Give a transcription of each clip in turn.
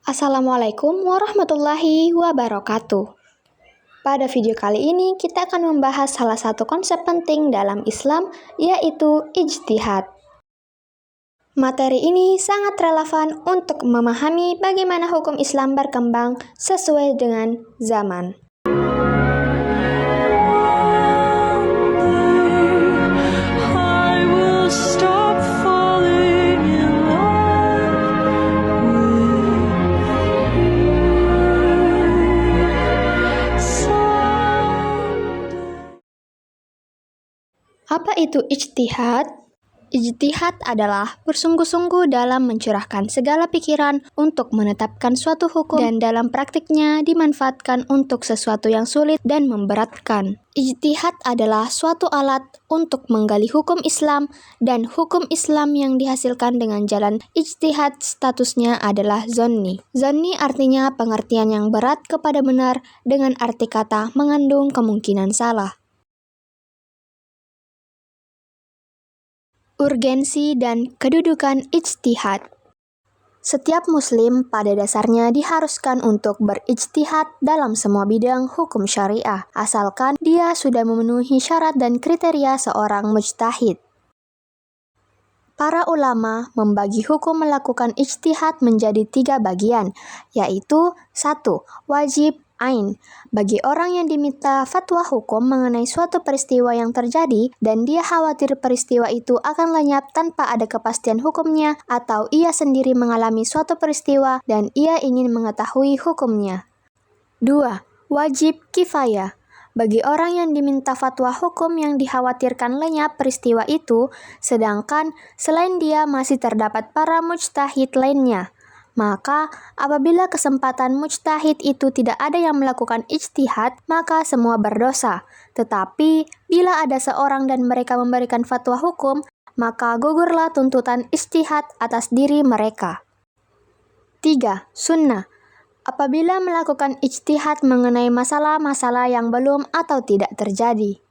Assalamualaikum warahmatullahi wabarakatuh. Pada video kali ini kita akan membahas salah satu konsep penting dalam Islam, yaitu ijtihad. Materi ini sangat relevan untuk memahami bagaimana hukum Islam berkembang sesuai dengan zaman. Apa itu ijtihad? Ijtihad adalah bersungguh-sungguh dalam mencurahkan segala pikiran untuk menetapkan suatu hukum dan dalam praktiknya dimanfaatkan untuk sesuatu yang sulit dan memberatkan. Ijtihad adalah suatu alat untuk menggali hukum Islam dan hukum Islam yang dihasilkan dengan jalan ijtihad statusnya adalah zonni. Zonni artinya pengertian yang berat kepada benar dengan arti kata mengandung kemungkinan salah. Urgensi dan kedudukan ijtihad. Setiap muslim pada dasarnya diharuskan untuk berijtihad dalam semua bidang hukum syariah, asalkan dia sudah memenuhi syarat dan kriteria seorang mujtahid. Para ulama membagi hukum melakukan ijtihad menjadi 3 bagian, yaitu 1. Wajib ain, bagi orang yang diminta fatwa hukum mengenai suatu peristiwa yang terjadi dan dia khawatir peristiwa itu akan lenyap tanpa ada kepastian hukumnya, atau ia sendiri mengalami suatu peristiwa dan ia ingin mengetahui hukumnya. 2. Wajib kifayah, bagi orang yang diminta fatwa hukum yang dikhawatirkan lenyap peristiwa itu, sedangkan selain dia masih terdapat para mujtahid lainnya. Maka, apabila kesempatan mujtahid itu tidak ada yang melakukan ijtihad, maka semua berdosa. Tetapi, bila ada seorang dan mereka memberikan fatwa hukum, maka gugurlah tuntutan ijtihad atas diri mereka. 3. Sunnah, apabila melakukan ijtihad mengenai masalah-masalah yang belum atau tidak terjadi.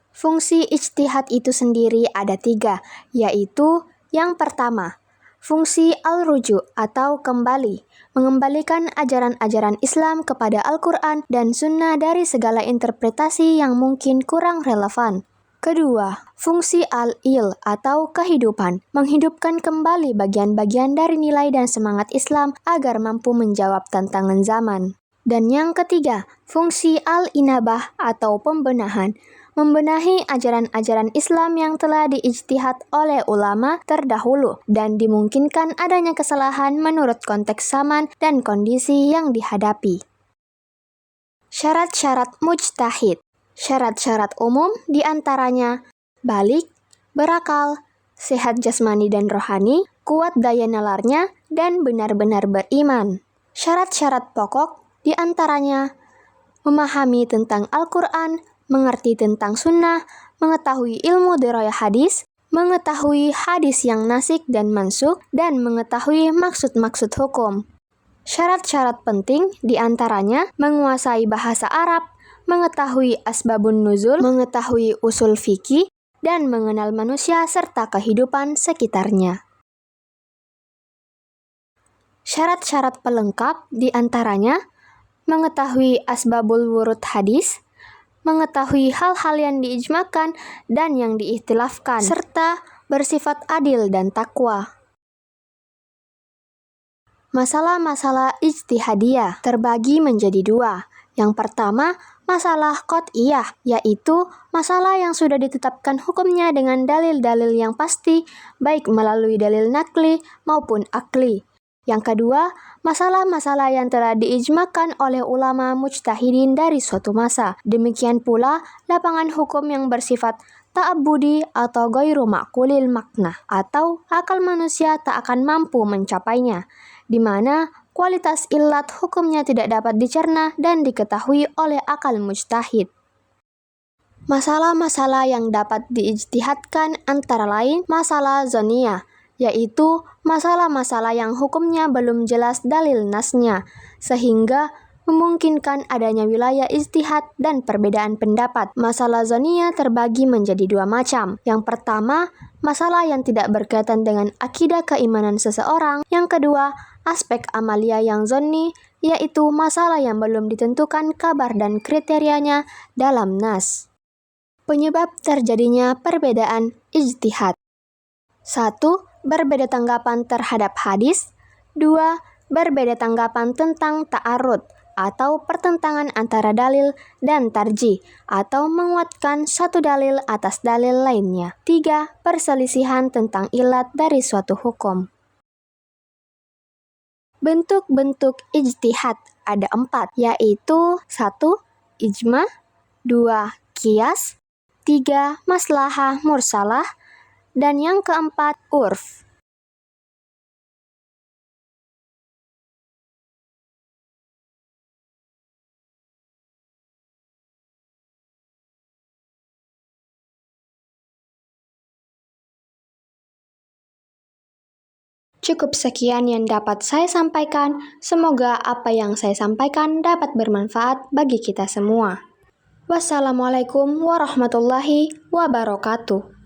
Fungsi ijtihad itu sendiri ada 3, yaitu yang pertama, fungsi al-ruju' atau kembali, mengembalikan ajaran-ajaran Islam kepada Al-Quran dan Sunnah dari segala interpretasi yang mungkin kurang relevan. Kedua, fungsi al-il atau kehidupan, menghidupkan kembali bagian-bagian dari nilai dan semangat Islam agar mampu menjawab tantangan zaman. Dan yang ketiga, fungsi al-inabah atau pembenahan, membenahi ajaran-ajaran Islam yang telah diijtihad oleh ulama terdahulu dan dimungkinkan adanya kesalahan menurut konteks zaman dan kondisi yang dihadapi. Syarat-syarat mujtahid. Syarat-syarat umum diantaranya balik, berakal, sehat jasmani dan rohani, kuat daya nalarnya, dan benar-benar beriman. Syarat-syarat pokok diantaranya memahami tentang Al-Quran, mengerti tentang sunnah, mengetahui ilmu dirayah hadis, mengetahui hadis yang nasik dan mansukh, dan mengetahui maksud-maksud hukum. Syarat-syarat penting diantaranya menguasai bahasa Arab, mengetahui asbabun nuzul, mengetahui usul fikih, dan mengenal manusia serta kehidupan sekitarnya. Syarat-syarat pelengkap diantaranya mengetahui asbabul wurud hadis, mengetahui hal-hal yang diijmakan dan yang diikhtilafkan, serta bersifat adil dan takwa. Masalah-masalah ijtihadiyah terbagi menjadi 2. Yang pertama, masalah qat'iyah, yaitu masalah yang sudah ditetapkan hukumnya dengan dalil-dalil yang pasti, baik melalui dalil nakli maupun akli. Yang kedua, masalah-masalah yang telah diijmakan oleh ulama mujtahidin dari suatu masa. Demikian pula lapangan hukum yang bersifat ta'abbudi atau ghairu ma'qulil makna, atau akal manusia tak akan mampu mencapainya, di mana kualitas illat hukumnya tidak dapat dicerna dan diketahui oleh akal mujtahid. Masalah-masalah yang dapat diijtihadkan antara lain masalah zoniyah, yaitu masalah-masalah yang hukumnya belum jelas dalil nasnya, sehingga memungkinkan adanya wilayah ijtihad dan perbedaan pendapat. Masalah zoniyah terbagi menjadi dua macam. Yang pertama, masalah yang tidak berkaitan dengan akidah keimanan seseorang. Yang kedua, aspek amalia yang zonni, yaitu masalah yang belum ditentukan kabar dan kriterianya dalam nas. Penyebab terjadinya perbedaan ijtihad. 1. Berbeda tanggapan terhadap hadis. 2. Berbeda tanggapan tentang ta'arud atau pertentangan antara dalil dan tarjih atau menguatkan satu dalil atas dalil lainnya. 3. Perselisihan tentang ilat dari suatu hukum. Bentuk-bentuk ijtihad ada 4, yaitu 1. Ijma, 2. Qiyas, 3. Maslahah mursalah, dan yang keempat, urf. Cukup sekian yang dapat saya sampaikan. Semoga apa yang saya sampaikan dapat bermanfaat bagi kita semua. Wassalamualaikum warahmatullahi wabarakatuh.